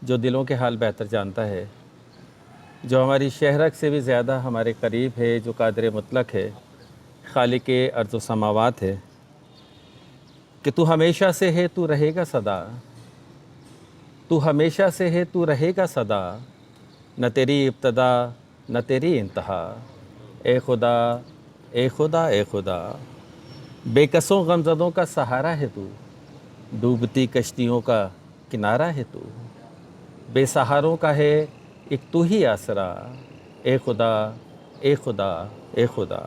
جو دلوں کے حال بہتر جانتا ہے، جو ہماری شہرک سے بھی زیادہ ہمارے قریب ہے، جو قادر مطلق ہے، خالق ارض و سماوات ہے، کہ تو ہمیشہ سے ہے، تو رہے گا سدا، تو ہمیشہ سے ہے، تو رہے گا سدا، نہ تیری ابتدا نہ تیری انتہا، اے خدا اے خدا اے خدا، بے کسوں غمزدوں کا سہارا ہے تو، ڈوبتی کشتیوں کا کنارہ ہے تو، بے سہاروں کا ہے ایک تو ہی آسرا، اے خدا اے خدا اے خدا۔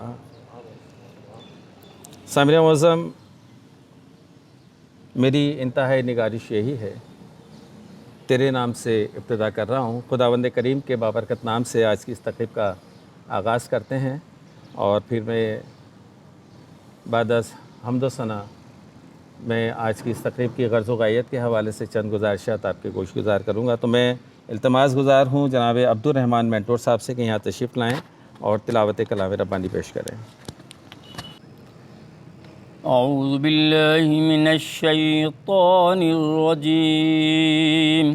سامعین معظم، میری انتہائی نگارش یہی ہے، تیرے نام سے ابتدا کر رہا ہوں، خداوند کریم کے بابرکت نام سے آج کی اس تقریب کا آغاز کرتے ہیں، اور پھر میں بعد از حمد و ثنا میں آج کی اس تقریب کی غرض و غایت کے حوالے سے چند گزارشات آپ کے گوش گزار کروں گا۔ تو میں التماس گزار ہوں جناب عبدالرحمن مینٹور صاحب سے کہ یہاں تشریف لائیں اور تلاوت کلام ربانی پیش کریں۔ اعوذ باللہ من الشیطان الرجیم،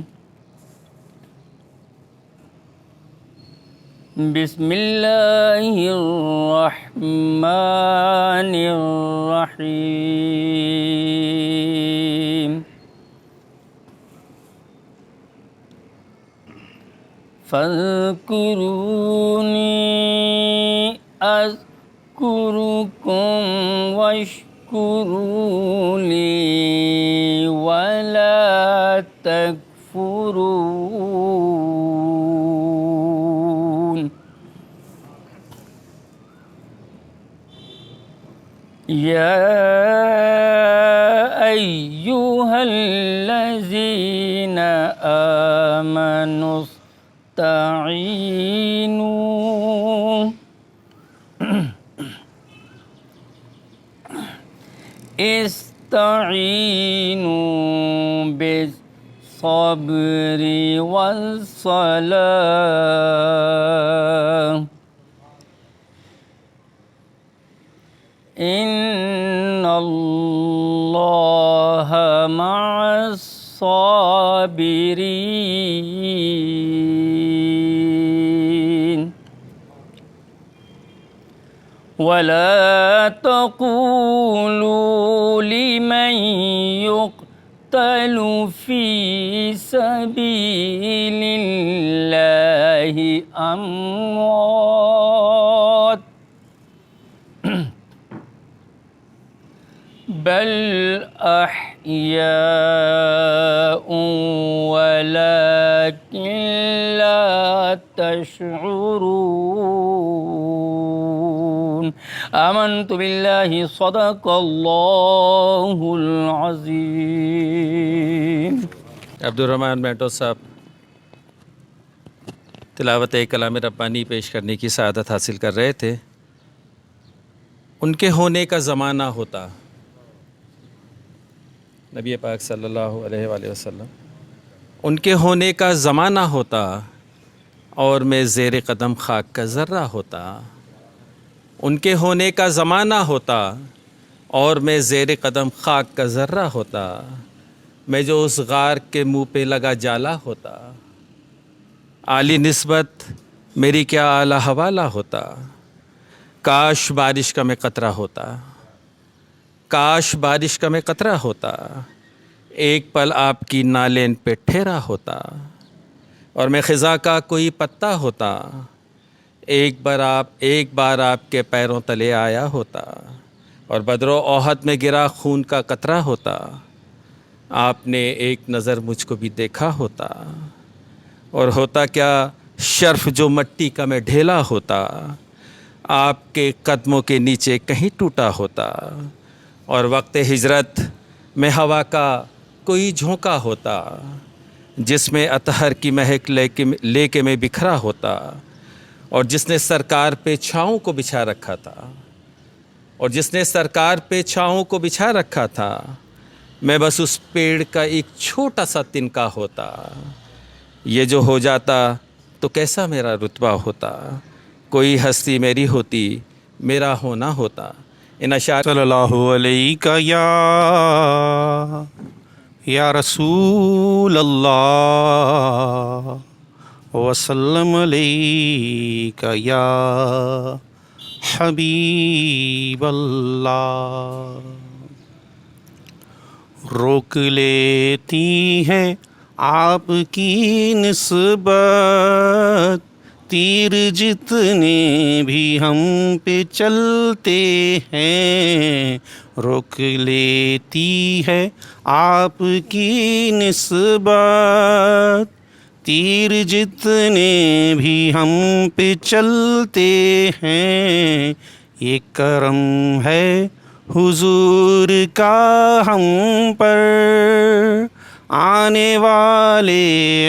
بسم اللہ الرحمن الرحیم، فاذکرونی اذکرکم واشکروا لی ولا تکفرون۔ یا ایہا الذین آمنوا استعینوا بالصبر والصلاة ان اللہ مع الصابرین۔ ولا تقولوا لمن يقتل في سبيل الله أموات بل أحياء ولكن لا تشعرون۔ آمنت باللہ صدق اللہ العظیم۔ عبدالرحمن مینٹور صاحب تلاوت کلام ربانی پیش کرنے کی سعادت حاصل کر رہے تھے۔ ان کے ہونے کا زمانہ ہوتا، نبی پاک صلی اللہ علیہ وآلہ وسلم، ان کے ہونے کا زمانہ ہوتا اور میں زیر قدم خاک کا ذرہ ہوتا، ان کے ہونے کا زمانہ ہوتا اور میں زیر قدم خاک کا ذرہ ہوتا، میں جو اس غار کے منہ پہ لگا جالا ہوتا، عالی نسبت میری کیا اعلیٰ حوالہ ہوتا، کاش بارش کا میں قطرہ ہوتا، کاش بارش کا میں قطرہ ہوتا، ایک پل آپ کی نالین پہ ٹھہرا ہوتا، اور میں خزاں کا کوئی پتا ہوتا، ایک بار آپ کے پیروں تلے آیا ہوتا، اور بدر و احد میں گرا خون کا قطرہ ہوتا، آپ نے ایک نظر مجھ کو بھی دیکھا ہوتا، اور ہوتا کیا شرف جو مٹی کا میں ڈھیلا ہوتا، آپ کے قدموں کے نیچے کہیں ٹوٹا ہوتا، اور وقت ہجرت میں ہوا کا کوئی جھونکا ہوتا، جس میں اطہر کی مہک لے کے میں بکھرا ہوتا، اور جس نے سرکار پہ چھاؤں کو بچھا رکھا تھا، اور جس نے سرکار پہ چھاؤں کو بچھا رکھا تھا، میں بس اس پیڑ کا ایک چھوٹا سا تنکا ہوتا، یہ جو ہو جاتا تو کیسا میرا رتبہ ہوتا، کوئی ہستی میری ہوتی میرا ہونا ہوتا۔ ان اشعار صلی اللہ علیہ یا رسول اللہ وسلم علیک یا حبیب اللہ. روک لیتی ہے آپ کی نسبت تیر جتنے بھی ہم پہ چلتے ہیں. روک لیتی ہے آپ کی نسبت تیر جتنے بھی ہم پہ چلتے ہیں. یہ کرم ہے حضور کا ہم پر آنے والے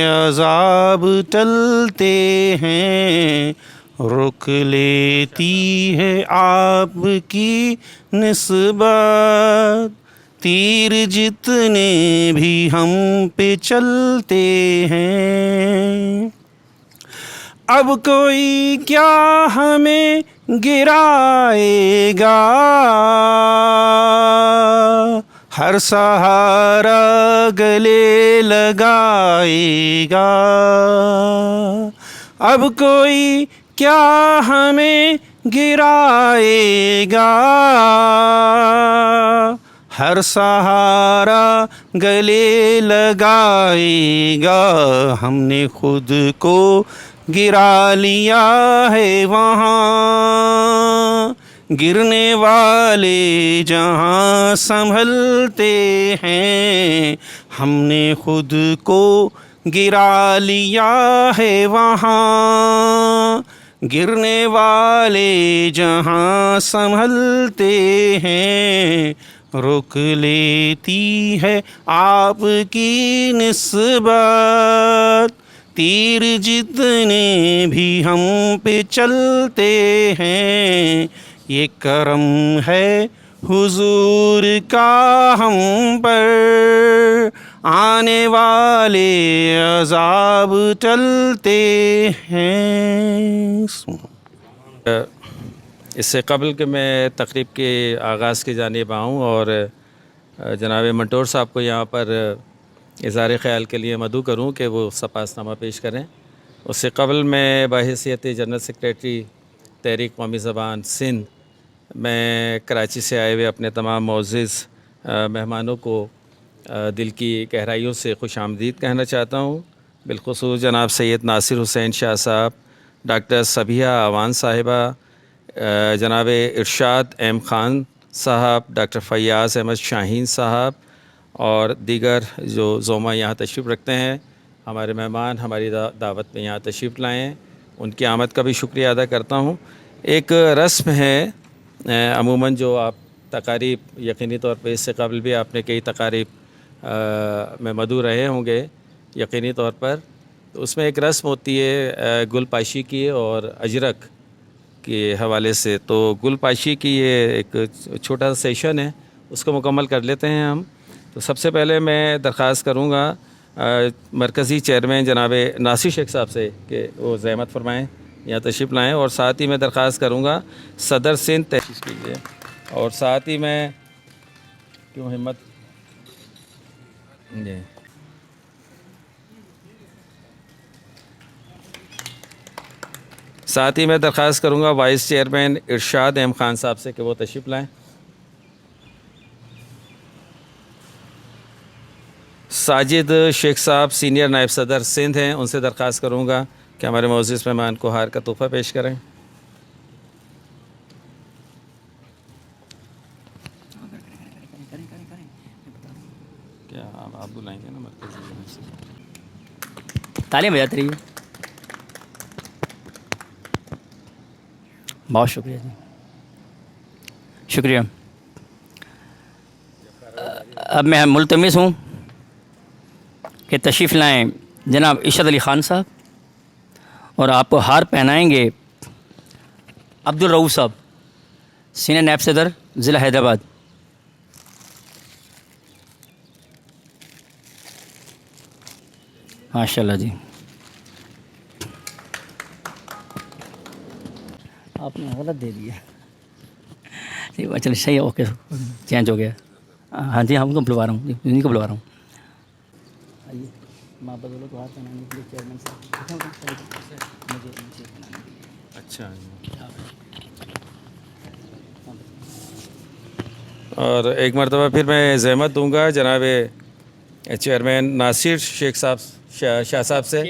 عذاب ٹلتے ہیں. رک لیتی ہے آپ کی نسبت تیر جتنے بھی ہم پہ چلتے ہیں. اب کوئی کیا ہمیں گرائے گا ہر سہارا گلے لگائے گا. اب کوئی کیا ہمیں گرائے گا ہر سہارا گلے لگائے گا. ہم نے خود کو گرا لیا ہے وہاں گرنے والے جہاں سنبھلتے ہیں. ہم نے خود کو گرا لیا ہے وہاں گرنے والے جہاں سنبھلتے ہیں. روک لیتی ہے آپ کی نسبت تیر جتنے بھی ہم پہ چلتے ہیں. یہ کرم ہے حضور کا ہم پر آنے والے عذاب ٹلتے ہیں. اس سے قبل کہ میں تقریب کے آغاز کی جانب آؤں اور جناب منٹور صاحب کو یہاں پر اظہار خیال کے لیے مدعو کروں کہ وہ سپاس نامہ پیش کریں، اس سے قبل میں بحیثیت جنرل سیکریٹری تحریک قومی زبان سندھ میں کراچی سے آئے ہوئے اپنے تمام معزز مہمانوں کو دل کی گہرائیوں سے خوش آمدید کہنا چاہتا ہوں. بالخصوص جناب سید ناصر حسین شاہ صاحب، ڈاکٹر صبیحہ اعوان صاحبہ، جناب ارشاد ایم خان صاحب، ڈاکٹر فیاض احمد شاہین صاحب اور دیگر جو زوما یہاں تشریف رکھتے ہیں. ہمارے مہمان ہماری دعوت میں یہاں تشریف لائیں، ان کی آمد کا بھی شکریہ ادا کرتا ہوں. ایک رسم ہے عموماً جو آپ تقاریب یقینی طور پہ اس سے قبل بھی آپ نے کئی تقاریب میں مدعو رہے ہوں گے یقینی طور پر، تو اس میں ایک رسم ہوتی ہے گل پاشی کی اور اجرک کے حوالے سے. تو گل پاشی کی یہ ایک چھوٹا سا سیشن ہے، اس کو مکمل کر لیتے ہیں ہم. تو سب سے پہلے میں درخواست کروں گا مرکزی چیئرمین جناب ناصر شیخ صاحب سے کہ وہ زحمت فرمائیں یہاں تشریف لائیں، اور ساتھ ہی میں درخواست کروں گا صدر سندھ تشریف کیجیے، اور ساتھ ہی میں کیوں ہمت جی ساتھ ہی میں درخواست کروں گا وائس چیئرمین ارشاد احم خان صاحب سے کہ وہ تشریف لائیں. ساجد شیخ صاحب سینئر نائب صدر سندھ ہیں، ان سے درخواست کروں گا کہ ہمارے معزز مہمان کو ہار کا تحفہ پیش کریں. کیا آپ بلائیں گے نا مرکزی؟ تعلیم بجاتی رہی ہے. بہت شکریہ جی، شکریہ. اب میں ملتمس ہوں کہ تشریف لائیں جناب ارشاد علی خان صاحب، اور آپ کو ہار پہنائیں گے عبدالرؤوف صاحب، سینئر نائب صدر ضلع حیدرآباد. ماشاء اللہ جی، آپ نے غلط دے دیا. چلو صحیح ہے، اوکے، چینج ہو گیا. ہاں جی، ہم کو بلوا رہا ہوں، انہیں کو بلوا رہا ہوں. آئیے ماں بدولو تو ہاتھ بنانے کے لیے چیئرمین صاحب مجھے بنانے کے لیے اچھا. اور ایک مرتبہ پھر میں زحمت دوں گا جناب چیئرمین ناصر شیخ صاحب شاہ صاحب سے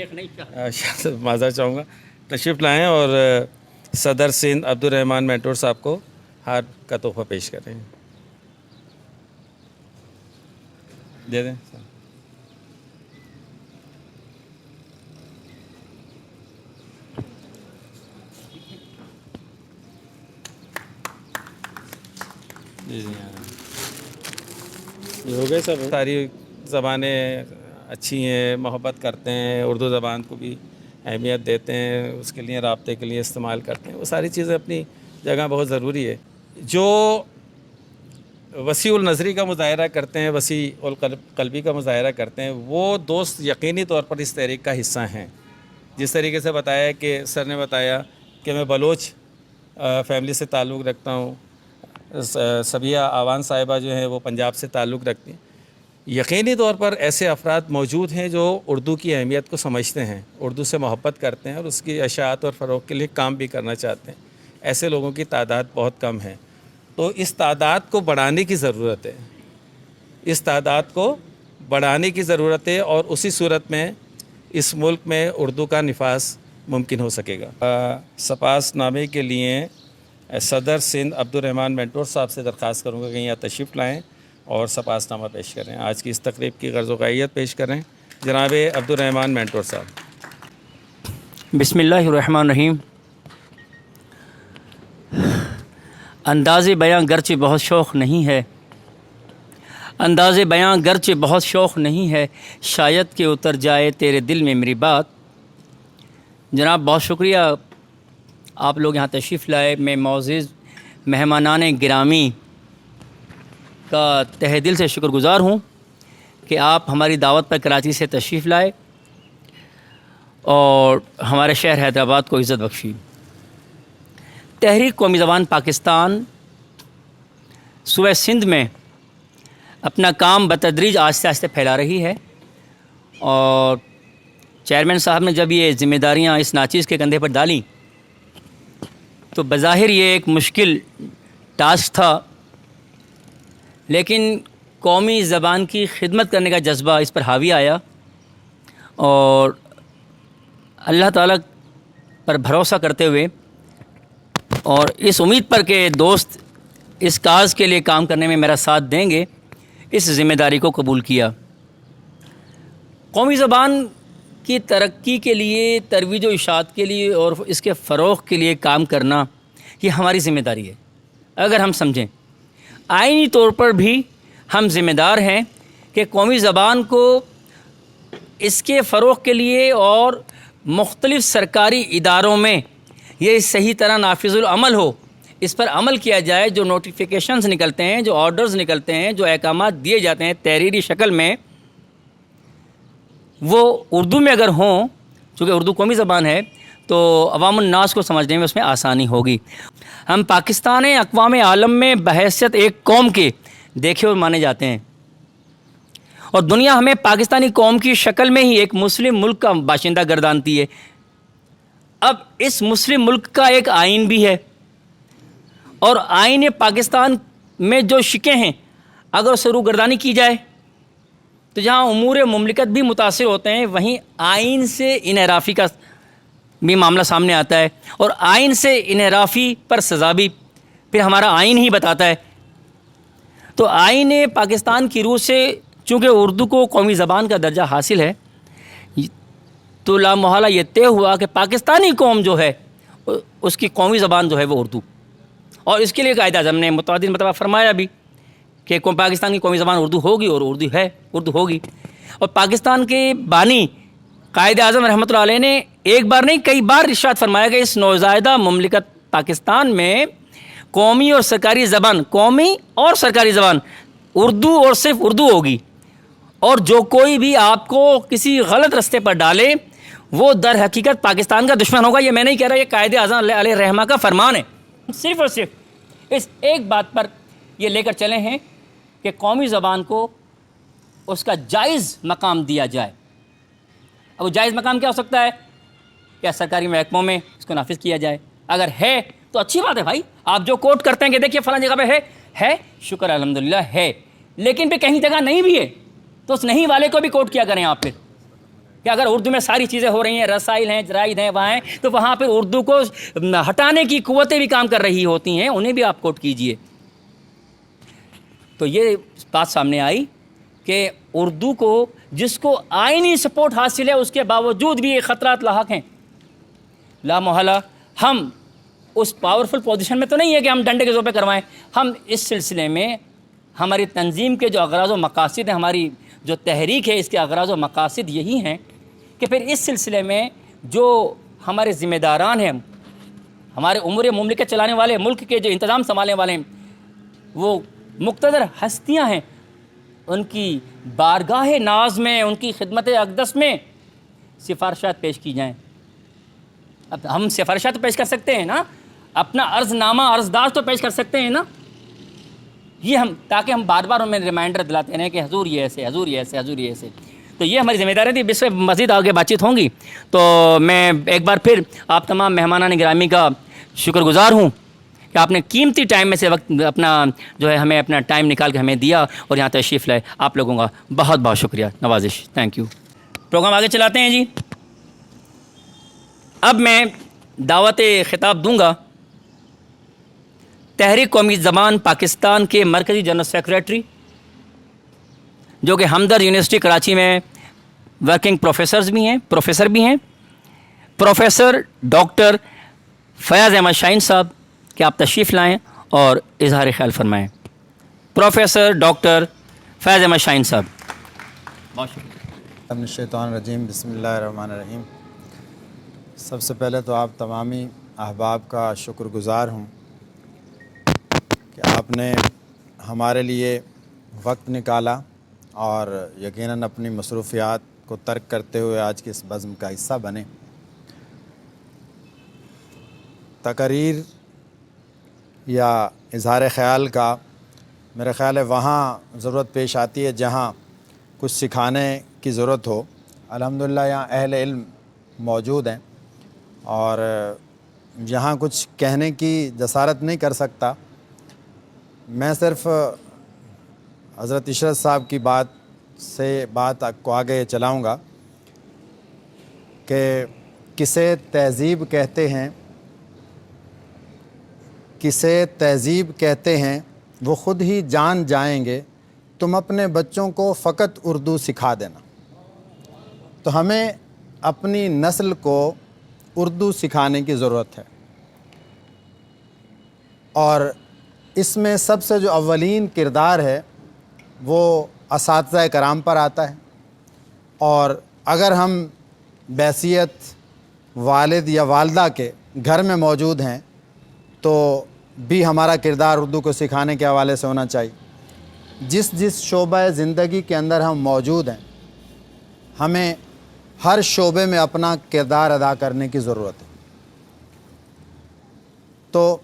معذرت چاہوں گا تشریف لائیں اور صدر سندھ عبدالرحمان مینٹور صاحب کو ہار کا تحفہ پیش کریں. دے دیں. یہ ہو گئے سب. ساری زبانیں اچھی ہیں, محبت کرتے ہیں, اردو زبان کو بھی اہمیت دیتے ہیں, اس کے لیے رابطے کے لیے استعمال کرتے ہیں. وہ ساری چیزیں اپنی جگہ بہت ضروری ہے. جو وسیع النظری کا مظاہرہ کرتے ہیں, وسیع القلبی کا مظاہرہ کرتے ہیں, وہ دوست یقینی طور پر اس تحریک کا حصہ ہیں. جس طریقے سے بتایا کہ سر نے بتایا کہ میں بلوچ فیملی سے تعلق رکھتا ہوں, سبیہ آوان صاحبہ جو ہیں وہ پنجاب سے تعلق رکھتی ہیں. یقینی طور پر ایسے افراد موجود ہیں جو اردو کی اہمیت کو سمجھتے ہیں, اردو سے محبت کرتے ہیں اور اس کی اشاعت اور فروغ کے لیے کام بھی کرنا چاہتے ہیں. ایسے لوگوں کی تعداد بہت کم ہے. تو اس تعداد کو بڑھانے کی ضرورت ہے, اس تعداد کو بڑھانے کی ضرورت ہے, اور اسی صورت میں اس ملک میں اردو کا نفاذ ممکن ہو سکے گا. سپاس نامے کے لیے صدر سندھ عبدالرحمان مینٹور صاحب سے درخواست کروں گا کہ یہاں تشریف لائیں اور سپاس نامہ پیش کریں. آج کی اس تقریب کی غرض و غائیت پیش کریں جناب عبدالرحمان مینٹور صاحب. بسم اللہ الرحمن الرحیم. انداز بیاں گرچہ بہت شوق نہیں ہے, انداز بیاں گرچہ بہت شوق نہیں ہے, شاید کہ اتر جائے تیرے دل میں میری بات. جناب بہت شکریہ آپ لوگ یہاں تشریف لائے. میں معزز مہمانان گرامی کا تہ دل سے شکر گزار ہوں کہ آپ ہماری دعوت پر کراچی سے تشریف لائے اور ہمارے شہر حیدرآباد کو عزت بخشی. تحریک قومی زبان پاکستان صوبہ سندھ میں اپنا کام بتدریج آہستہ آہستہ پھیلا رہی ہے, اور چیئرمین صاحب نے جب یہ ذمہ داریاں اس ناچیز کے کندھے پر ڈالیں تو بظاہر یہ ایک مشکل ٹاسک تھا, لیکن قومی زبان کی خدمت کرنے کا جذبہ اس پر حاوی آیا, اور اللہ تعالیٰ پر بھروسہ کرتے ہوئے اور اس امید پر کہ دوست اس کاز کے لیے کام کرنے میں میرا ساتھ دیں گے, اس ذمہ داری کو قبول کیا. قومی زبان کی ترقی کے لیے, ترویج و اشاعت کے لیے اور اس کے فروغ کے لیے کام کرنا یہ ہماری ذمہ داری ہے. اگر ہم سمجھیں آئینی طور پر بھی ہم ذمہ دار ہیں کہ قومی زبان کو اس کے فروغ کے لیے اور مختلف سرکاری اداروں میں یہ صحیح طرح نافذ العمل ہو, اس پر عمل کیا جائے. جو نوٹیفیکیشنز نکلتے ہیں, جو آرڈرز نکلتے ہیں, جو احکامات دیے جاتے ہیں تحریری شکل میں, وہ اردو میں اگر ہوں, چونکہ اردو قومی زبان ہے تو عوام الناس کو سمجھنے میں اس میں آسانی ہوگی. ہم پاکستان اقوام عالم میں بحیثیت ایک قوم کے دیکھے اور مانے جاتے ہیں, اور دنیا ہمیں پاکستانی قوم کی شکل میں ہی ایک مسلم ملک کا باشندہ گردانتی ہے. اب اس مسلم ملک کا ایک آئین بھی ہے, اور آئین پاکستان میں جو شکیں ہیں اگر اسے روگردانی کی جائے تو جہاں امور مملکت بھی متاثر ہوتے ہیں, وہیں آئین سے انحرافی کا بھی معاملہ سامنے آتا ہے, اور آئین سے انحرافی پر سزا بھی پھر ہمارا آئین ہی بتاتا ہے. تو آئین پاکستان کی روح سے چونکہ اردو کو قومی زبان کا درجہ حاصل ہے, تو لامحالہ یہ طے ہوا کہ پاکستانی قوم جو ہے اس کی قومی زبان جو ہے وہ اردو, اور اس کے لیے قائد اعظم نے متعدد مرتبہ فرمایا بھی کہ پاکستان کی قومی زبان اردو ہوگی, اور اردو ہے, اردو ہوگی. اور پاکستان کے بانی قائد اعظم رحمۃ اللہ علیہ نے ایک بار نہیں کئی بار ارشاد فرمایا کہ اس نوزائیدہ مملکت پاکستان میں قومی اور سرکاری زبان, قومی اور سرکاری زبان اردو اور صرف اردو ہوگی, اور جو کوئی بھی آپ کو کسی غلط رستے پر ڈالے وہ در حقیقت پاکستان کا دشمن ہوگا. یہ میں نہیں کہہ رہا, یہ قائد اعظم علیہ رحمہ کا فرمان ہے. صرف اور صرف اس ایک بات پر یہ لے کر چلے ہیں کہ قومی زبان کو اس کا جائز مقام دیا جائے. اب وہ جائز مقام کیا ہو سکتا ہے؟ کیا سرکاری محکموں میں اس کو نافذ کیا جائے. اگر ہے تو اچھی بات ہے بھائی. آپ جو کوٹ کرتے ہیں کہ دیکھیے فلاں جگہ پہ ہے شکر الحمدللہ ہے, لیکن پھر کہیں جگہ نہیں بھی ہے تو اس نہیں والے کو بھی کوٹ کیا کریں آپ. پھر کہ اگر اردو میں ساری چیزیں ہو رہی ہیں, رسائل ہیں, جرائد ہیں, وہاں ہیں, تو وہاں پہ اردو کو ہٹانے کی قوتیں بھی کام کر رہی ہوتی ہیں, انہیں بھی آپ کوٹ کیجئے. تو یہ بات سامنے آئی کہ اردو کو جس کو آئینی سپورٹ حاصل ہے اس کے باوجود بھی یہ خطرات لاحق ہیں. لا محالہ ہم اس پاورفل پوزیشن میں تو نہیں ہے کہ ہم ڈنڈے کے زور پہ کروائیں. ہم اس سلسلے میں ہماری تنظیم کے جو اغراض و مقاصد ہیں, ہماری جو تحریک ہے اس کے اغراض و مقاصد یہی ہیں کہ پھر اس سلسلے میں جو ہمارے ذمہ داران ہیں, ہمارے امور مملکت چلانے والے, ملک کے جو انتظام سنبھالنے والے ہیں, وہ مقتدر ہستیاں ہیں, ان کی بارگاہ ناز میں, ان کی خدمت اقدس میں سفارشات پیش کی جائیں. اب ہم سفارشات تو پیش کر سکتے ہیں نا, اپنا عرض نامہ, عرضداشت تو پیش کر سکتے ہیں نا. یہ ہم تاکہ ہم بار بار ان میں ریمائنڈر دلاتے رہیں کہ حضور یہ ایسے, حضور یہ ایسے, حضور یہ ایسے. تو یہ ہماری ذمہ داری تھی. اس پہ مزید آگے بات چیت ہوں گی. تو میں ایک بار پھر آپ تمام مہمانان گرامی کا شکر گزار ہوں کہ آپ نے قیمتی ٹائم میں سے وقت اپنا جو ہے ہمیں اپنا ٹائم نکال کے ہمیں دیا اور یہاں تشریف لائے. آپ لوگوں کا بہت بہت شکریہ, نوازش, تھینک یو. پروگرام آگے چلاتے ہیں جی. اب میں دعوت خطاب دوں گا تحریک قومی زبان پاکستان کے مرکزی جنرل سیکریٹری, جو کہ ہمدرد یونیورسٹی کراچی میں ورکنگ پروفیسر بھی ہیں, پروفیسر ڈاکٹر فیاض احمد شاہین صاحب, کہ آپ تشریف لائیں اور اظہار خیال فرمائیں. پروفیسر ڈاکٹر فیاض احمد شاہین صاحب. بہت شکریہ. من الشیطان الرجیم, بسم اللہ الرحمن الرحیم. سب سے پہلے تو آپ تمامی احباب کا شکر گزار ہوں کہ آپ نے ہمارے لیے وقت نکالا اور یقیناً اپنی مصروفیات کو ترک کرتے ہوئے آج کے اس بزم کا حصہ بنے. تقریر یا اظہار خیال کا میرا خیال ہے وہاں ضرورت پیش آتی ہے جہاں کچھ سکھانے کی ضرورت ہو. الحمدللہ یہاں اہل علم موجود ہیں اور یہاں کچھ کہنے کی جسارت نہیں کر سکتا. میں صرف حضرت عشرت صاحب کی بات کو آگے چلاؤں گا کہ کسے تہذیب کہتے ہیں, کسے تہذیب کہتے ہیں وہ خود ہی جان جائیں گے, تم اپنے بچوں کو فقط اردو سکھا دینا. تو ہمیں اپنی نسل کو اردو سکھانے کی ضرورت ہے, اور اس میں سب سے جو اولین کردار ہے وہ اساتذہ کرام پر آتا ہے. اور اگر ہم بحیثیت والد یا والدہ کے گھر میں موجود ہیں تو بھی ہمارا کردار اردو کو سکھانے کے حوالے سے ہونا چاہیے. جس شعبہ زندگی کے اندر ہم موجود ہیں ہمیں ہر شعبے میں اپنا کردار ادا کرنے کی ضرورت ہے. تو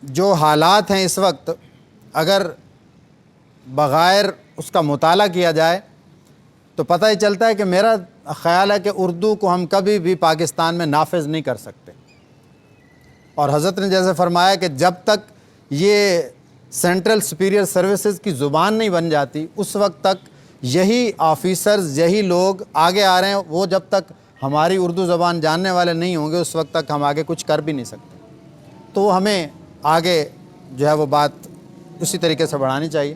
جو حالات ہیں اس وقت, اگر بغیر اس کا مطالعہ کیا جائے تو پتہ ہی چلتا ہے کہ میرا خیال ہے کہ اردو کو ہم کبھی بھی پاکستان میں نافذ نہیں کر سکتے. اور حضرت نے جیسے فرمایا کہ جب تک یہ سینٹرل سپیریئر سروسز کی زبان نہیں بن جاتی اس وقت تک یہی آفیسرز, یہی لوگ آگے آ رہے ہیں, وہ جب تک ہماری اردو زبان جاننے والے نہیں ہوں گے اس وقت تک ہم آگے کچھ کر بھی نہیں سکتے. تو ہمیں آگے جو ہے وہ بات اسی طریقے سے بڑھانی چاہیے.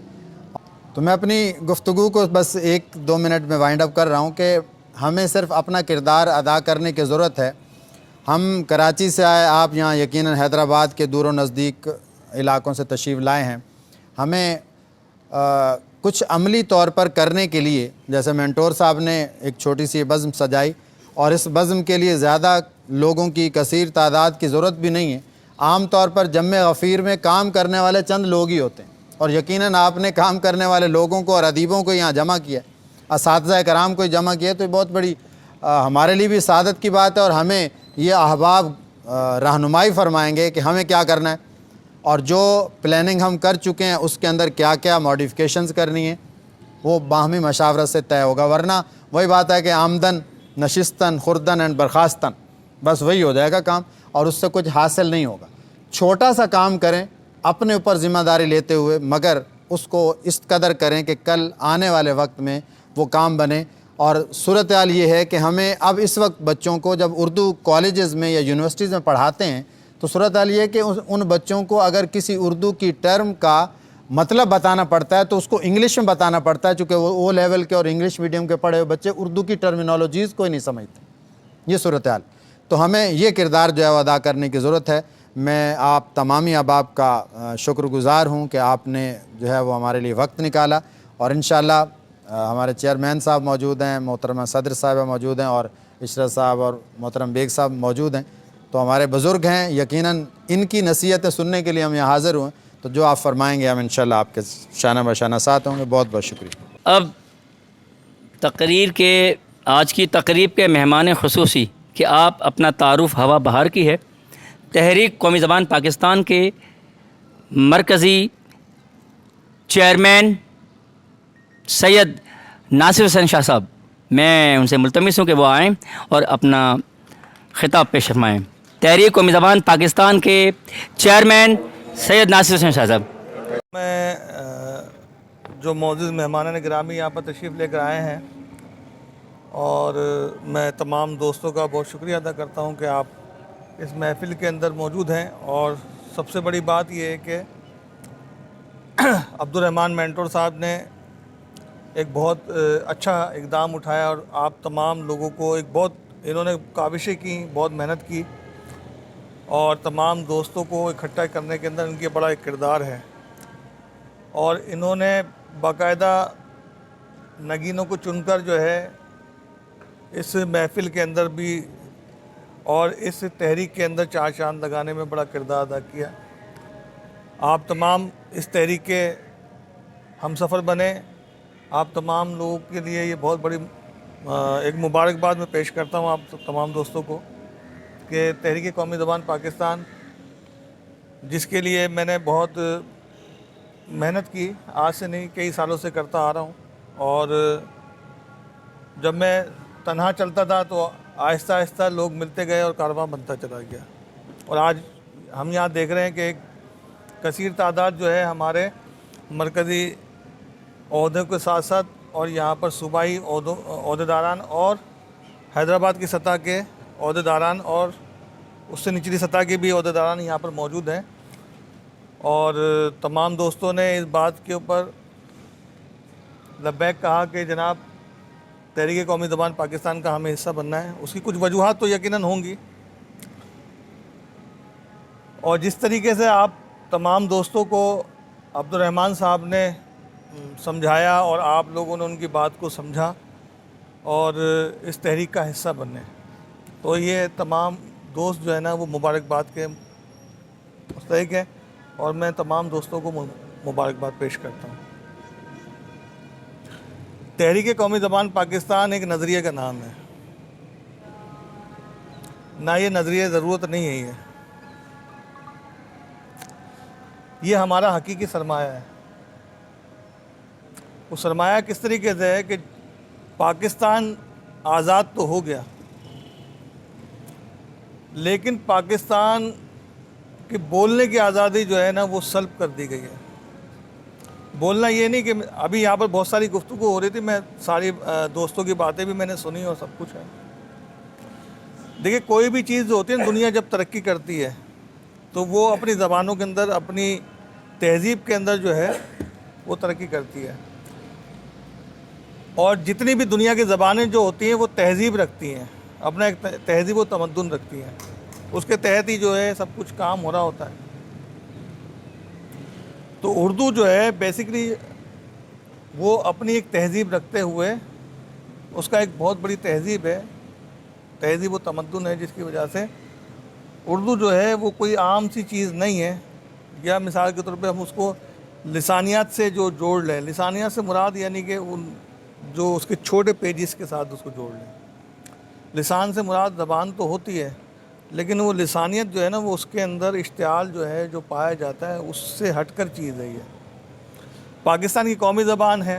تو میں اپنی گفتگو کو بس 1-2 منٹ میں وائنڈ اپ کر رہا ہوں کہ ہمیں صرف اپنا کردار ادا کرنے کی ضرورت ہے. ہم کراچی سے آئے, آپ یہاں یقیناً حیدرآباد کے دور و نزدیک علاقوں سے تشریف لائے ہیں. ہمیں کچھ عملی طور پر کرنے کے لیے, جیسے مینٹور صاحب نے ایک چھوٹی سی بزم سجائی, اور اس بزم کے لیے زیادہ لوگوں کی کثیر تعداد کی ضرورت بھی نہیں ہے. عام طور پر جمع غفیر میں کام کرنے والے چند لوگ ہی ہوتے ہیں, اور یقیناً آپ نے کام کرنے والے لوگوں کو اور ادیبوں کو یہاں جمع کیا, اساتذہ کرام کو جمع کیا, تو یہ بہت بڑی ہمارے لیے بھی سعادت کی بات ہے. اور ہمیں یہ احباب رہنمائی فرمائیں گے کہ ہمیں کیا کرنا ہے, اور جو پلاننگ ہم کر چکے ہیں اس کے اندر کیا کیا ماڈیفکیشنز کرنی ہیں. وہ باہمی مشاورت سے طے ہوگا، ورنہ وہی بات ہے کہ آمدن نشستن خوردن اینڈ برخاستن، بس وہی ہو جائے گا کام، اور اس سے کچھ حاصل نہیں ہوگا۔ چھوٹا سا کام کریں اپنے اوپر ذمہ داری لیتے ہوئے، مگر اس کو اس قدر کریں کہ کل آنے والے وقت میں وہ کام بنے۔ اور صورتحال یہ ہے کہ ہمیں اب اس وقت بچوں کو جب اردو کالجز میں یا یونیورسٹیز میں پڑھاتے ہیں تو صورتحال یہ ہے کہ ان بچوں کو اگر کسی اردو کی ٹرم کا مطلب بتانا پڑتا ہے تو اس کو انگلش میں بتانا پڑتا ہے، چونکہ وہ لیول کے اور انگلش میڈیم کے پڑھے ہوئے بچے اردو کی ٹرمینالوجیز کو ہی نہیں سمجھتے، یہ صورتحال۔ تو ہمیں یہ کردار جو ہے وہ ادا کرنے کی ضرورت ہے۔ میں آپ تمامی احباب کا شکر گزار ہوں کہ آپ نے جو ہے وہ ہمارے لیے وقت نکالا، اور انشاءاللہ ہمارے چیئرمین صاحب موجود ہیں، محترمہ صدر صاحبہ موجود ہیں، اور عشرت صاحب اور محترم بیگ صاحب موجود ہیں، تو ہمارے بزرگ ہیں، یقیناً ان کی نصیحتیں سننے کے لیے ہم یہاں حاضر ہوئے، تو جو آپ فرمائیں گے ہم انشاءاللہ آپ کے شانہ بشانہ ساتھ ہوں گے۔ بہت بہت شکریہ۔ اب تقریر کے آج کی تقریب کے مہمان خصوصی کہ آپ اپنا تعارف ہوا بہار کی ہے، تحریک قومی زبان پاکستان کے مرکزی چیئرمین سید ناصر حسین شاہ صاحب، میں ان سے ملتمس ہوں کہ وہ آئیں اور اپنا خطاب پیش فرمائیں۔ تحریک قومی زبان پاکستان کے چیئرمین سید ناصر حسین شاہ صاحب۔ میں جو معزز مہمانان گرامی یہاں پر تشریف لے کر آئے ہیں، اور میں تمام دوستوں کا بہت شکریہ ادا کرتا ہوں کہ آپ اس محفل کے اندر موجود ہیں، اور سب سے بڑی بات یہ ہے کہ عبدالرحمن مینٹور صاحب نے ایک بہت اچھا اقدام اٹھایا، اور آپ تمام لوگوں کو انہوں نے کاوشیں کی، بہت محنت کی، اور تمام دوستوں کو اکٹھا کرنے کے اندر ان کی بڑا ایک کردار ہے، اور انہوں نے باقاعدہ نگینوں کو چن کر جو ہے اس محفل کے اندر بھی اور اس تحریک کے اندر چار چاند لگانے میں بڑا کردار ادا کیا۔ آپ تمام اس تحریک کے ہم سفر بنے۔ آپ تمام لوگوں کے لیے یہ بہت بڑی ایک مبارکباد میں پیش کرتا ہوں آپ تمام دوستوں کو کہ تحریک قومی زبان پاکستان، جس کے لیے میں نے بہت محنت کی، آج سے نہیں کئی سالوں سے کرتا آ رہا ہوں، اور جب میں تنہا چلتا تھا تو آہستہ آہستہ لوگ ملتے گئے اور کارواں بنتا چلا گیا، اور آج ہم یہاں دیکھ رہے ہیں کہ ایک کثیر تعداد جو ہے ہمارے مرکزی عہدوں کے ساتھ ساتھ اور یہاں پر صوبائی عہدیداران اور حیدرآباد کی سطح کے عہدیداران اور اس سے نچلی سطح کے بھی عہدیداران یہاں پر موجود ہیں، اور تمام دوستوں نے اس بات کے اوپر لبیک کہا کہ جناب تحریک قومی زبان پاکستان کا ہمیں حصہ بننا ہے۔ اس کی کچھ وجوہات تو یقیناً ہوں گی، اور جس طریقے سے آپ تمام دوستوں کو عبدالرحمن صاحب نے سمجھایا اور آپ لوگوں نے ان کی بات کو سمجھا اور اس تحریک کا حصہ بننے، تو یہ تمام دوست جو ہے نا وہ مبارکباد کے مستحق ہیں، اور میں تمام دوستوں کو مبارکباد پیش کرتا ہوں۔ تحریک قومی زبان پاکستان ایک نظریے کا نام ہے، نہ یہ نظریہ ضرورت نہیں ہے، یہ ہمارا حقیقی سرمایہ ہے۔ وہ سرمایہ کس طریقے سے ہے کہ پاکستان آزاد تو ہو گیا، لیکن پاکستان کی بولنے کی آزادی جو ہے نا وہ سلب کر دی گئی ہے۔ بولنا یہ نہیں کہ ابھی یہاں پر بہت ساری گفتگو ہو رہی تھی، میں ساری دوستوں کی باتیں بھی میں نے سنی اور سب کچھ ہے۔ دیکھیں، کوئی بھی چیز جو ہوتی ہے دنیا جب ترقی کرتی ہے تو وہ اپنی زبانوں کے اندر، اپنی تہذیب کے اندر جو ہے وہ ترقی کرتی ہے، اور جتنی بھی دنیا کی زبانیں جو ہوتی ہیں وہ تہذیب رکھتی ہیں، اپنا ایک تہذیب و تمدن رکھتی ہیں، اس کے تحت ہی جو ہے سب کچھ کام ہو رہا ہوتا ہے۔ تو اردو جو ہے بیسیکلی وہ اپنی ایک تہذیب رکھتے ہوئے، اس کا ایک بہت بڑی تہذیب ہے، تہذیب و تمدن ہے، جس کی وجہ سے اردو جو ہے وہ کوئی عام سی چیز نہیں ہے، یا مثال کے طور پہ ہم اس کو لسانیات سے جو جوڑ لیں، لسانیات سے مراد یعنی کہ ان جو اس کے چھوٹے پیجز کے ساتھ اس کو جوڑ لیں۔ لسان سے مراد زبان تو ہوتی ہے، لیکن وہ لسانیت جو ہے نا وہ اس کے اندر اشتعال جو ہے جو پایا جاتا ہے اس سے ہٹ کر چیز ہے۔ یہ پاکستان کی قومی زبان ہے،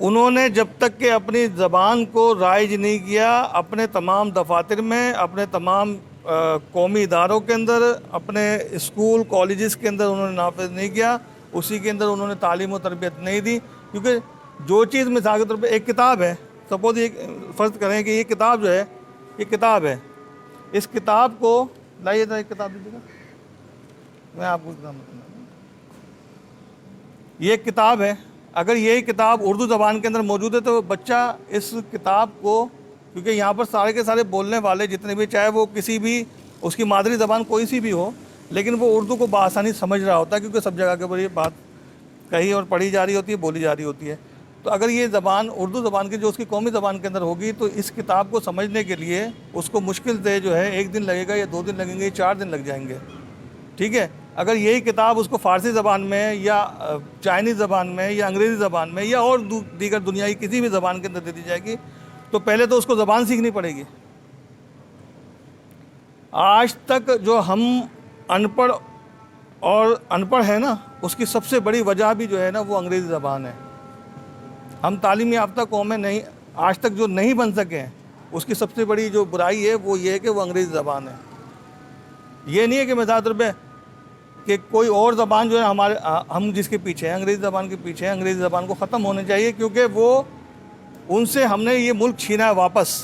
انہوں نے جب تک کہ اپنی زبان کو رائج نہیں کیا اپنے تمام دفاتر میں، اپنے تمام قومی اداروں کے اندر، اپنے اسکول کالجز کے اندر انہوں نے نافذ نہیں کیا، اسی کے اندر انہوں نے تعلیم و تربیت نہیں دی. کیونکہ جو چیز مثال کے طور پہ ایک کتاب ہے، سپوز یہ فرض کریں کہ یہ کتاب جو ہے، یہ کتاب ہے، اس کتاب کو لائیے ذرا ایک کتاب دیجیے گا، میں آپ کو کتاب بتاؤں. یہ ایک کتاب ہے، اگر یہی کتاب اردو زبان کے اندر موجود ہے تو بچہ اس کتاب کو، کیونکہ یہاں پر سارے کے سارے بولنے والے جتنے بھی، چاہے وہ کسی بھی اس کی مادری زبان کوئی سی بھی ہو، لیکن وہ اردو کو بآسانی سمجھ رہا ہوتا ہے، کیونکہ سب جگہ کے اوپر یہ بات کہی اور پڑھی جا رہی ہوتی ہے، بولی جا رہی ہوتی ہے. تو اگر یہ زبان اردو زبان کی جو اس کی قومی زبان کے اندر ہوگی تو اس کتاب کو سمجھنے کے لیے اس کو مشکل سے جو ہے 1 دن لگے گا یا 2 دن لگیں گے یا 4 دن لگ جائیں گے. ٹھیک ہے. اگر یہی کتاب اس کو فارسی زبان میں یا چائنیز زبان میں یا انگریزی زبان میں یا اور دیگر دنیائی کسی بھی زبان کے اندر دے دی جائے گی تو پہلے تو اس کو زبان سیکھنی پڑے گی. آج تک جو ہم ان پڑھ ہیں نا، اس کی سب سے بڑی وجہ بھی جو ہے نا وہ انگریزی زبان ہے. ہم تعلیم یافتہ قومیں نہیں آج تک جو نہیں بن سکے ہیں، اس کی سب سے بڑی جو برائی ہے وہ یہ ہے کہ وہ انگریزی زبان ہے. یہ نہیں ہے کہ مثال طور پہ کہ کوئی اور زبان جو ہے ہم جس کے پیچھے ہیں، انگریزی زبان کے پیچھے ہیں، انگریزی زبان کو ختم ہونے چاہیے، کیونکہ وہ ان سے ہم نے یہ ملک چھینا ہے واپس.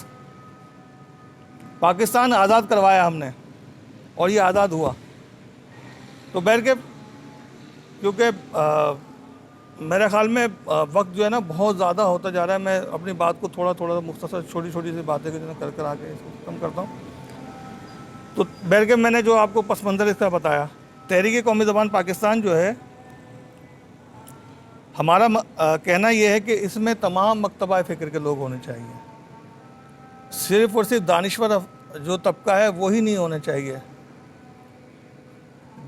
پاکستان آزاد کروایا ہم نے اور یہ آزاد ہوا. تو بہر کے کیونکہ میرے خیال میں وقت جو ہے نا بہت زیادہ ہوتا جا رہا ہے، میں اپنی بات کو تھوڑا تھوڑا مختصر چھوٹی چھوٹی سی باتیں جو ہے کر آگے اس کو ختم کرتا ہوں. تو بہر کے میں نے جو آپ کو پس منظر اس کا بتایا، تحریک قومی زبان پاکستان جو ہے، ہمارا کہنا یہ ہے کہ اس میں تمام مکتبہ فکر کے لوگ ہونے چاہیے. صرف اور صرف دانشور جو طبقہ ہے وہی نہیں ہونے چاہیے،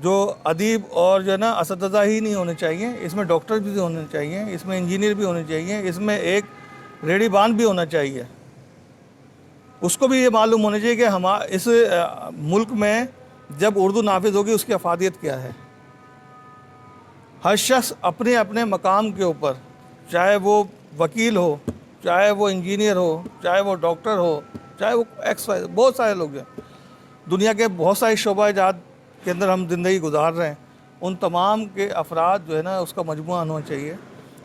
جو ادیب اور جو ہے نا اساتذہ ہی نہیں ہونے چاہیے. اس میں ڈاکٹر بھی ہونے چاہیے، اس میں انجینئر بھی ہونے چاہیے، اس میں ایک ریڑھی بان بھی ہونا چاہیے. اس کو بھی یہ معلوم ہونا چاہیے کہ اس ملک میں جب اردو نافذ ہوگی اس کی افادیت کیا ہے. ہر شخص اپنے اپنے مقام کے اوپر، چاہے وہ وکیل ہو، چاہے وہ انجینئر ہو، چاہے وہ ڈاکٹر ہو، چاہے وہ بہت سارے لوگ ہیں دنیا کے، بہت سارے شعبہ جات کے اندر ہم زندگی گزار رہے ہیں. ان تمام کے افراد جو ہے نا اس کا مجموعہ ہونا چاہیے.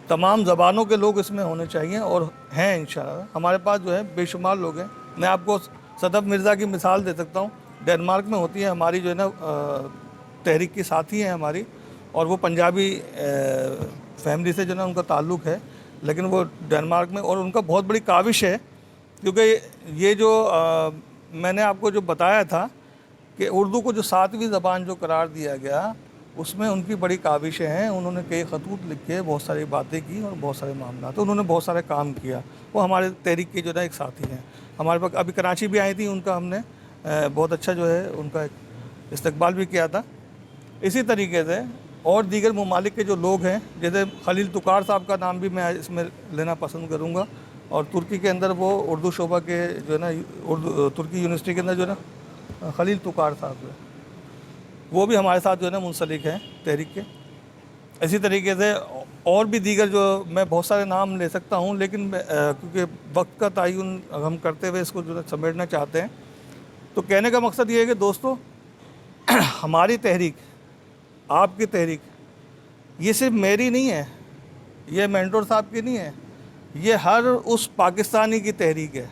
تمام زبانوں کے لوگ اس میں ہونے چاہیے اور ہیں انشاءاللہ. ہمارے پاس جو ہے بے شمار لوگ ہیں. میں آپ کو صدف مرزا کی مثال دے سکتا ہوں، ڈینمارک میں ہوتی ہے ہماری جو ہے نا تحریک کی ساتھی ہیں ہماری، اور وہ پنجابی فیملی سے جو ہے نا ان کا تعلق ہے، لیکن وہ ڈینمارک میں، اور ان کا بہت بڑی کاوش ہے. کیونکہ یہ جو میں نے آپ کو جو بتایا تھا کہ اردو کو جو 7ویں زبان جو قرار دیا گیا، اس میں ان کی بڑی کاوشیں ہیں. انہوں نے کئی خطوط لکھے، بہت ساری باتیں کی اور بہت سارے معاملات، انہوں نے بہت سارے کام کیا. وہ ہمارے تحریک کے جو ہے ایک ساتھی ہیں. ہمارے پاس ابھی کراچی بھی آئی تھی، ان کا ہم نے بہت اچھا جو ہے ان کا استقبال بھی کیا تھا. اسی طریقے سے اور دیگر ممالک کے جو لوگ ہیں، جیسے خلیل توکار صاحب کا نام بھی میں اس میں لینا پسند کروں گا، اور ترکی کے اندر وہ اردو شعبہ کے جو ہے نا ترکی یونیورسٹی کے اندر جو ہے نا خلیل توکار صاحب ہے، وہ بھی ہمارے ساتھ جو ہے نا منسلک ہیں تحریک کے. اسی طریقے سے اور بھی دیگر جو میں بہت سارے نام لے سکتا ہوں، لیکن کیونکہ وقت کا تعین ہم کرتے ہوئے اس کو جو ہے سمیٹنا چاہتے ہیں. تو کہنے کا مقصد یہ ہے کہ دوستو، ہماری تحریک، آپ کی تحریک، یہ صرف میری نہیں ہے، یہ مینٹور صاحب کی نہیں ہے، یہ ہر اس پاکستانی کی تحریک ہے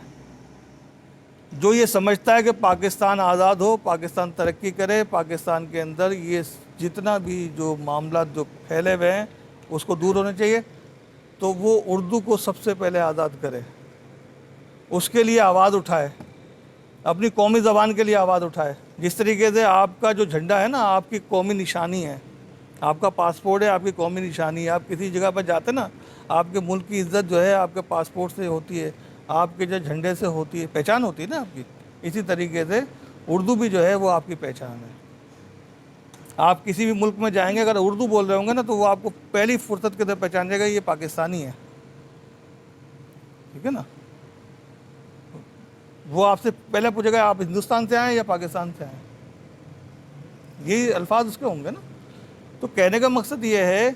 جو یہ سمجھتا ہے کہ پاکستان آزاد ہو، پاکستان ترقی کرے، پاکستان کے اندر یہ جتنا بھی جو معاملات جو پھیلے ہوئے ہیں اس کو دور ہونے چاہیے. تو وہ اردو کو سب سے پہلے آزاد کرے، اس کے لیے آواز اٹھائے، اپنی قومی زبان کے لیے آواز اٹھائے. جس طریقے سے آپ کا جو جھنڈا ہے نا، آپ کی قومی نشانی ہے، آپ کا پاسپورٹ ہے، آپ کی قومی نشانی ہے. آپ کسی جگہ پر جاتے نا، آپ کے ملک کی عزت جو ہے آپ کے پاسپورٹ سے ہوتی ہے، آپ کے جو جھنڈے سے ہوتی ہے، پہچان ہوتی ہے نا آپ کی. اسی طریقے سے اردو بھی جو ہے وہ آپ کی پہچان ہے. آپ کسی بھی ملک میں جائیں گے، اگر اردو بول رہے ہوں گے نا تو وہ آپ کو پہلی فرصت کے اندر پہچان جائے گا، یہ پاکستانی ہے. ٹھیک ہے نا. وہ آپ سے پہلے پوچھے گا آپ ہندوستان سے آئے یا پاکستان سے آئے، یہی الفاظ اس کے ہوں گے نا. تو کہنے کا مقصد یہ ہے،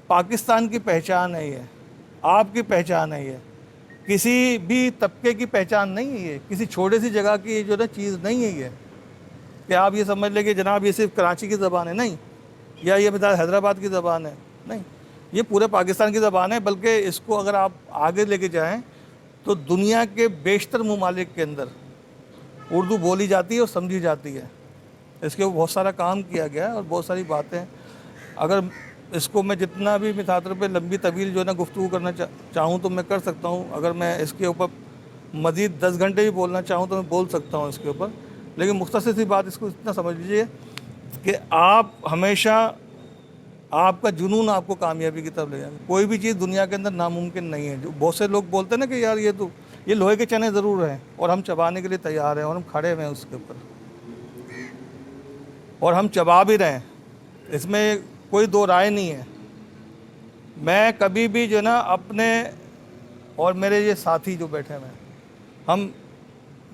پاکستان کی پہچان ہے یہ. آپ کی پہچان ہے، یہ کسی بھی طبقے کی پہچان نہیں ہے، یہ کسی چھوٹے سی جگہ کی جو نا چیز نہیں ہے یہ کہ آپ یہ سمجھ لیں کہ جناب یہ صرف کراچی کی زبان ہے، نہیں، یا یہ مثال حیدرآباد کی زبان ہے، نہیں، یہ پورے پاکستان کی زبان ہے، بلکہ اس کو اگر آپ آگے لے کے جائیں تو دنیا کے بیشتر ممالک کے اندر اردو بولی جاتی ہے اور سمجھی جاتی ہے۔ اس کے اوپر بہت سارا کام کیا گیا ہے اور بہت ساری باتیں، اگر اس کو میں جتنا بھی مثال طور پہ لمبی طویل جو ہے نا گفتگو کرنا چاہوں تو میں کر سکتا ہوں، اگر میں اس کے اوپر مزید 10 گھنٹے بھی بولنا چاہوں تو میں بول سکتا ہوں اس کے اوپر، لیکن مختصر سی بات اس کو اتنا سمجھ لیجیے کہ آپ ہمیشہ آپ کا جنون آپ کو کامیابی کی طرف لے جائے گا۔ کوئی بھی چیز دنیا کے اندر ناممکن نہیں ہے۔ جو بہت سے لوگ بولتے ہیں نا کہ یار یہ لوہے کے چنے ضرور ہیں اور ہم چبانے کے لیے تیار ہیں اور ہم کھڑے ہوئے ہیں اس کے اوپر اور ہم چبا بھی رہے ہیں، اس میں کوئی دو رائے نہیں ہے۔ میں کبھی بھی جو ہے نا اپنے اور میرے یہ ساتھی جو بیٹھے ہوئے ہیں،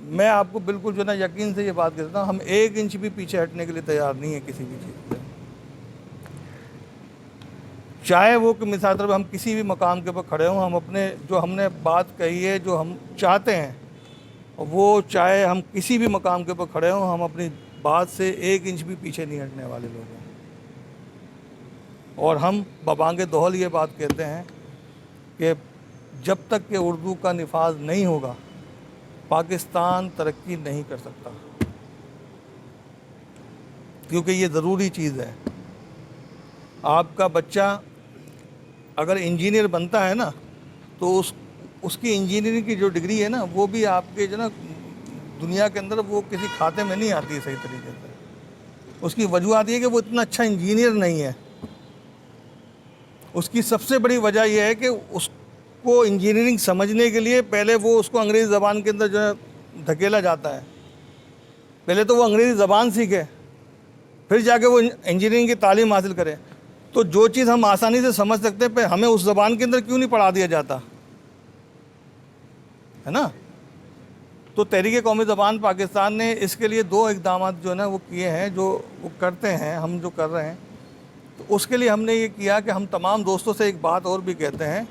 میں آپ کو بالکل جو ہے نا یقین سے یہ بات کہتا ہوں، ہم 1 انچ بھی پیچھے ہٹنے کے لیے تیار نہیں ہیں کسی بھی چیز سے، چاہے وہ کہ مثال طور پہ ہم کسی بھی مقام کے اوپر کھڑے ہوں، ہم اپنے جو ہم نے بات کہی ہے جو ہم چاہتے ہیں وہ، چاہے ہم کسی بھی مقام کے اوپر کھڑے ہوں، ہم اپنی بات سے 1 انچ بھی پیچھے نہیں ہٹنے والے لوگ ہیں۔ اور ہم ببانگ دوہل یہ بات کہتے ہیں کہ جب تک کہ اردو کا نفاذ نہیں ہوگا پاکستان ترقی نہیں کر سکتا، کیونکہ یہ ضروری چیز ہے۔ آپ کا بچہ اگر انجینئر بنتا ہے نا تو اس کی انجینئرنگ کی جو ڈگری ہے نا وہ بھی آپ کے جو نا دنیا کے اندر وہ کسی کھاتے میں نہیں آتی ہے صحیح طریقے سے۔ اس کی وجوہات یہ کہ وہ اتنا اچھا انجینئر نہیں ہے۔ اس کی سب سے بڑی وجہ یہ ہے کہ اس کو انجینئرنگ سمجھنے کے لیے پہلے وہ اس کو انگریزی زبان کے اندر جو ہے دھکیلا جاتا ہے، پہلے تو وہ انگریزی زبان سیکھے پھر جا کے وہ انجینئرنگ کی تعلیم حاصل کرے۔ تو جو چیز ہم آسانی سے سمجھ سکتے ہیں ہمیں اس زبان کے اندر کیوں نہیں پڑھا دیا جاتا ہے نا؟ تو تحریک قومی زبان پاکستان نے اس کے لیے 2 اقدامات جو ہے نا وہ کیے ہیں، جو وہ کرتے ہیں، ہم جو کر رہے ہیں۔ تو اس کے لیے ہم نے یہ کیا کہ ہم تمام دوستوں سے ایک بات اور بھی کہتے ہیں،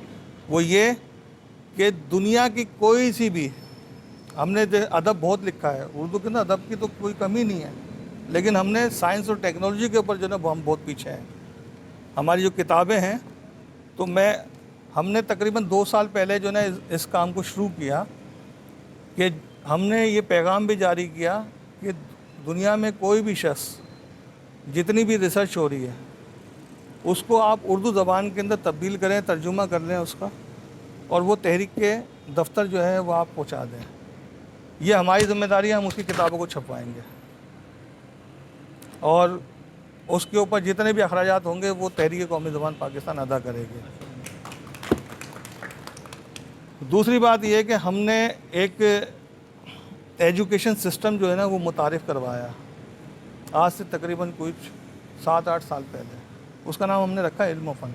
وہ یہ کہ دنیا کی کوئی سی بھی، ہم نے ادب بہت لکھا ہے، اردو کے اندر ادب کی تو کوئی کمی نہیں ہے، لیکن ہم نے سائنس اور ٹیکنالوجی کے اوپر جو ہے نا ہم بہت پیچھے ہیں۔ ہماری جو کتابیں ہیں تو ہم نے تقریباً 2 سال پہلے جو ہے نا اس کام کو شروع کیا کہ ہم نے یہ پیغام بھی جاری کیا کہ دنیا میں کوئی بھی شخص جتنی بھی ریسرچ ہو رہی ہے اس کو آپ اردو زبان کے اندر تبدیل کریں، ترجمہ کر لیں اس کا، اور وہ تحریک کے دفتر جو ہے وہ آپ پہنچا دیں۔ یہ ہماری ذمہ داری ہے، ہم اس کی کتابوں کو چھپوائیں گے اور اس کے اوپر جتنے بھی اخراجات ہوں گے وہ تحریک قومی زبان پاکستان ادا کرے گی۔ دوسری بات یہ ہے کہ ہم نے ایک ایجوکیشن سسٹم جو ہے نا وہ متعارف کروایا آج سے تقریباً کچھ 7-8 سال پہلے، اس کا نام ہم نے رکھا علم و فن۔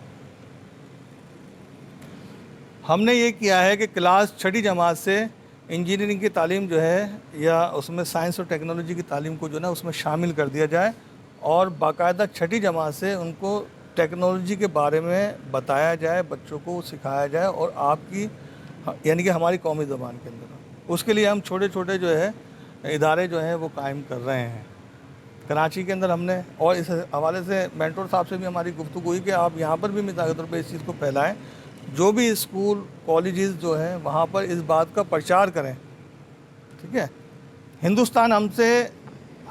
ہم نے یہ کیا ہے کہ کلاس 6ٹھی جماعت سے انجینئرنگ کی تعلیم جو ہے یا اس میں سائنس اور ٹیکنالوجی کی تعلیم کو جو ہے نا اس میں شامل کر دیا جائے اور باقاعدہ 6ٹھی جماعت سے ان کو ٹیکنالوجی کے بارے میں بتایا جائے، بچوں کو سکھایا جائے، اور آپ کی یعنی کہ ہماری قومی زبان کے اندر۔ اس کے لیے ہم چھوٹے چھوٹے جو ہے ادارے جو ہیں وہ قائم کر رہے ہیں کراچی کے اندر۔ ہم نے اور اس حوالے سے مینٹور صاحب سے بھی ہماری گفتگو ہوئی کہ آپ یہاں پر بھی مثال کے طور پہ اس چیز کو پھیلائیں، جو بھی اسکول کالجز جو ہیں وہاں پر اس بات کا پرچار کریں، ٹھیک ہے۔ ہندوستان ہم سے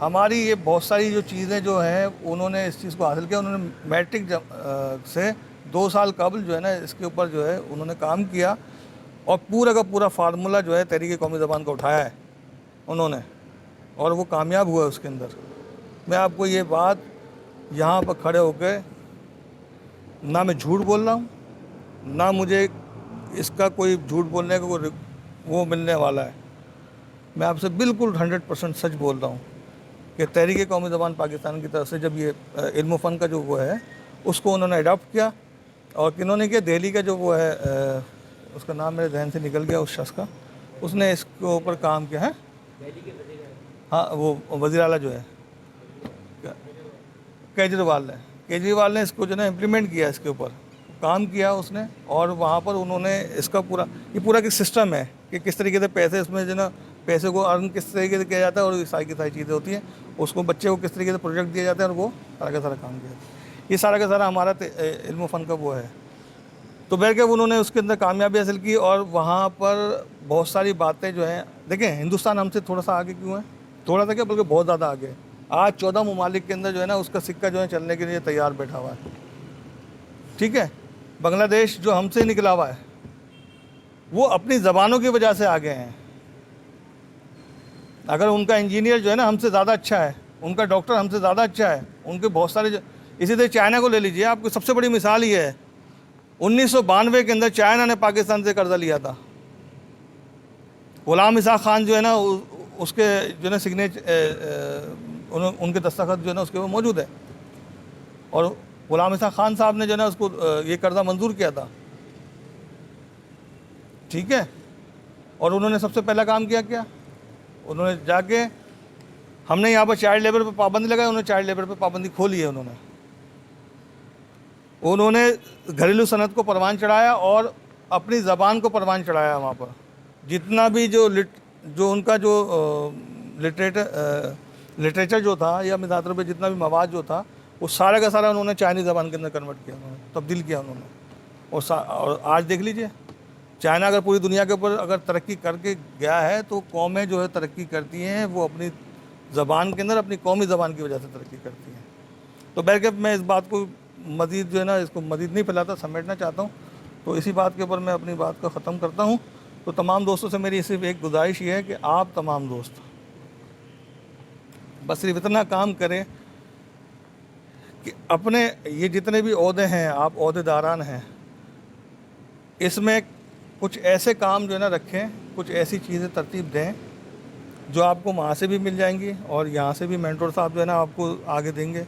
ہماری یہ بہت ساری جو چیزیں جو ہیں انہوں نے اس چیز کو حاصل کیا، انہوں نے میٹرک سے 2 سال قبل جو ہے نا اس کے اوپر جو ہے انہوں نے کام کیا اور پورا کا پورا فارمولہ جو ہے تحریک قومی زبان کا اٹھایا ہے انہوں نے، اور وہ کامیاب ہوا ہے اس کے اندر۔ میں آپ کو یہ بات یہاں پر کھڑے ہو کے، نہ میں جھوٹ بول رہا ہوں، نہ مجھے اس کا کوئی جھوٹ بولنے کا کوئی وہ ملنے والا ہے، میں آپ سے بالکل 100% سچ بول رہا ہوں کہ تحریک قومی زبان پاکستان کی طرف سے جب یہ علم و فن کا جو وہ ہے اس کو انہوں نے اڈاپٹ کیا، اور کنہوں نے کیا، دہلی کا جو وہ ہے اس کا نام میرے ذہن سے نکل گیا اس شخص کا، اس نے اس کے اوپر کام کیا ہے، ہاں وہ وزیر اعلیٰ جو ہے کیجریوال نے اس کو جو ہے نا امپلیمنٹ کیا اس کے اوپر، کام کیا اس نے, اور وہاں پر انہوں نے اس کا پورا ایک سسٹم ہے کہ کس طریقے سے پیسے اس میں جو ہے نا پیسے کو ارن کس طریقے سے کیا جاتا ہے, اور ساری کی ساری چیزیں ہوتی ہیں. اس کو بچے کو کس طریقے سے پروجیکٹ دیا جاتا ہے اور وہ سارا کا سارا کام کیا جاتا ہے. یہ سارا کا سارا ہمارا علم و فن کا وہ ہے. تو بہرکیف انہوں نے اس کے اندر کامیابی حاصل کی, اور وہاں پر بہت ساری باتیں جو ہیں, دیکھیں ہندوستان ہم سے تھوڑا سا آگے کیوں ہے, تھوڑا سا کیا بلکہ بہت زیادہ آگے ہے. آج 14 ممالک کے اندر جو ہے نا اس کا سکہ جو ہے چلنے کے لیے تیار بیٹھا ہوا ہے. ٹھیک ہے, بنگلہ دیش جو ہم سے نکلا ہوا ہے وہ اپنی زبانوں کی وجہ سے آگے ہیں. اگر ان کا انجینئر جو ہے نا ہم سے زیادہ اچھا ہے, ان کا ڈاکٹر ہم سے زیادہ اچھا ہے, ان کے بہت سارے اسی طرح چائنا کو لے لیجئے, آپ کو سب سے بڑی مثال یہ ہے 1992 کے اندر چائنا نے پاکستان سے قرضہ لیا تھا. غلام اسحاق خان جو ہے نا اس کے جو ہے نا ان کے دستخط جو ہے نا اس کے وہ موجود ہے, اور غلام اسحاق خان صاحب نے جو ہے نا اس کو یہ قرضہ منظور کیا تھا. ٹھیک ہے, اور انہوں نے سب سے پہلا کام کیا انہوں نے جا کے, ہم نے یہاں پر چائلڈ لیبر پہ پابندی لگائی, انہوں نے چائلڈ لیبر پہ پابندی کھولی ہے. انہوں نے گھریلو صنعت کو پروان چڑھایا اور اپنی زبان کو پروان چڑھایا. وہاں پر جتنا بھی جو ان کا جو لٹریچر جو تھا یا مثال طور پہ جتنا بھی مواد جو تھا وہ سارا کا سارا انہوں نے چائنی زبان کے اندر کنورٹ کیا, انہوں نے تبدیل کیا انہوں نے. اور آج دیکھ لیجئے چائنا اگر پوری دنیا کے اوپر اگر ترقی کر کے گیا ہے تو قومیں جو ہے ترقی کرتی ہیں وہ اپنی زبان کے اندر, اپنی قومی زبان کی وجہ سے ترقی کرتی ہیں. تو بہرکیف میں اس بات کو مزید جو ہے نا اس کو مزید نہیں پھیلاتا, سمیٹنا چاہتا ہوں. تو اسی بات کے اوپر میں اپنی بات کو ختم کرتا ہوں. تو تمام دوستوں سے میری صرف ایک گزارش یہ ہے کہ آپ تمام دوست بس صرف اتنا کام کریں کہ اپنے یہ جتنے بھی عہدے ہیں, آپ عہدے داران ہیں, اس میں کچھ ایسے کام جو ہے نا رکھیں, کچھ ایسی چیزیں ترتیب دیں جو آپ کو وہاں سے بھی مل جائیں گی اور یہاں سے بھی مینٹور صاحب جو ہے نا آپ کو آگے دیں گے.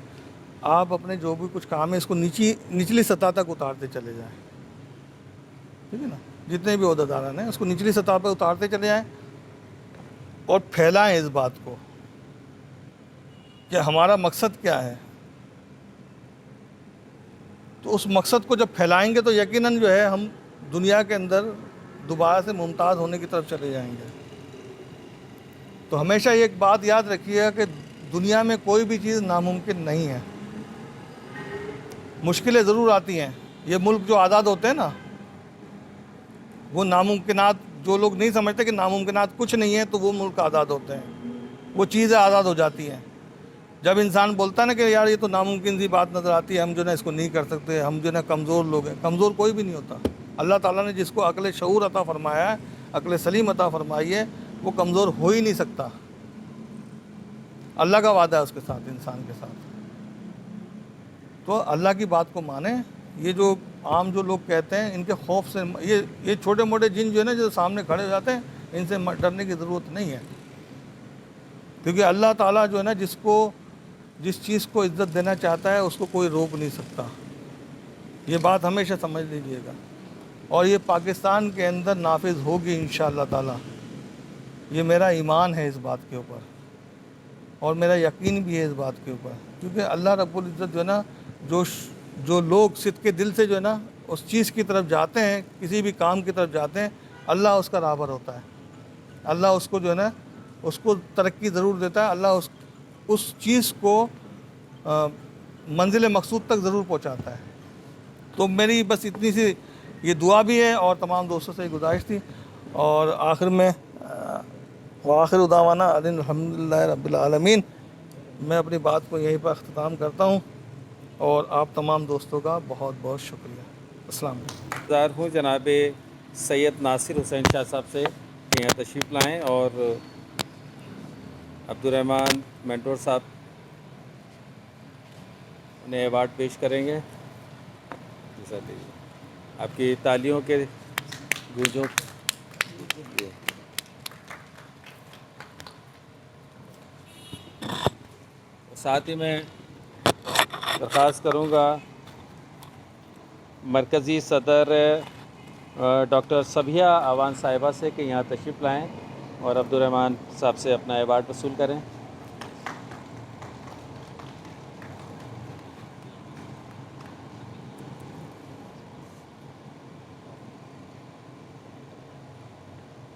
آپ اپنے جو بھی کچھ کام ہے اس کو نچلی سطح تک اتارتے چلے جائیں. ٹھیک ہے نا, جتنے بھی عہدہ داران ہیں اس کو نچلی سطح پہ اتارتے چلے جائیں اور پھیلائیں اس بات کو کہ ہمارا مقصد کیا ہے. تو اس مقصد کو جب پھیلائیں گے تو یقیناً جو ہے ہم دنیا کے اندر دوبارہ سے ممتاز ہونے کی طرف چلے جائیں گے. تو ہمیشہ ایک بات یاد رکھیے گا کہ دنیا میں کوئی بھی چیز ناممکن نہیں ہے. مشکلیں ضرور آتی ہیں. یہ ملک جو آزاد ہوتے ہیں نا وہ ناممکنات, جو لوگ نہیں سمجھتے کہ ناممکنات کچھ نہیں ہے تو وہ ملک آزاد ہوتے ہیں, وہ چیزیں آزاد ہو جاتی ہیں. جب انسان بولتا ہے نا کہ یار یہ تو ناممکن سی بات نظر آتی ہے, ہم جو ہے نا اس کو نہیں کر سکتے, ہم جو ہے نا کمزور لوگ ہیں. کمزور کوئی بھی نہیں ہوتا. اللہ تعالیٰ نے جس کو عقل شعور عطا فرمایا ہے, عقل سلیم عطا فرمائی ہے, وہ کمزور ہو ہی نہیں سکتا. اللہ کا وعدہ ہے اس کے ساتھ, انسان کے ساتھ. تو اللہ کی بات کو مانیں. یہ جو عام جو لوگ کہتے ہیں ان کے خوف سے, یہ چھوٹے موٹے جن جو ہے نا جو سامنے کھڑے ہو جاتے ہیں, ان سے ڈرنے کی ضرورت نہیں ہے. کیونکہ اللہ تعالیٰ جو ہے نا جس چیز کو عزت دینا چاہتا ہے اس کو کوئی روک نہیں سکتا. یہ بات ہمیشہ سمجھ لیجئے گا, اور یہ پاکستان کے اندر نافذ ہوگی انشاءاللہ تعالیٰ. یہ میرا ایمان ہے اس بات کے اوپر, اور میرا یقین بھی ہے اس بات کے اوپر. کیونکہ اللہ رب العزت جو ہے نا جو لوگ صدق کے دل سے جو ہے نا اس چیز کی طرف جاتے ہیں, کسی بھی کام کی طرف جاتے ہیں, اللہ اس کا راہبر ہوتا ہے. اللہ اس کو جو ہے نا اس کو ترقی ضرور دیتا ہے. اللہ اس چیز کو منزل مقصود تک ضرور پہنچاتا ہے. تو میری بس اتنی سی یہ دعا بھی ہے اور تمام دوستوں سے گزارش تھی. اور آخر میں وآخر دعوانا الحمدللہ رب العالمین. میں اپنی بات کو یہیں پر اختتام کرتا ہوں, اور آپ تمام دوستوں کا بہت بہت شکریہ. السلام علیکم. انتظار ہوں جناب سید ناصر حسین شاہ صاحب سے کہ یہاں تشریف لائیں اور عبدالرحمن مینٹور صاحب انہیں ایوارڈ پیش کریں گے. آپ کی تالیوں کے گونجوں ساتھ ہی میں درخواست کروں گا مرکزی صدر ڈاکٹر صبیہ اعوان صاحبہ سے کہ یہاں تشریف لائیں اور عبدالرحمن صاحب سے اپنا ایوارڈ وصول کریں.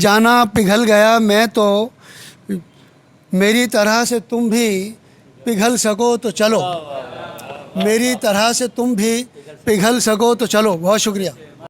جانا پگھل گیا میں تو میری طرح سے تم بھی پگھل سکو تو چلو، میری طرح سے تم بھی پگھل سکو تو چلو. بہت شکریہ.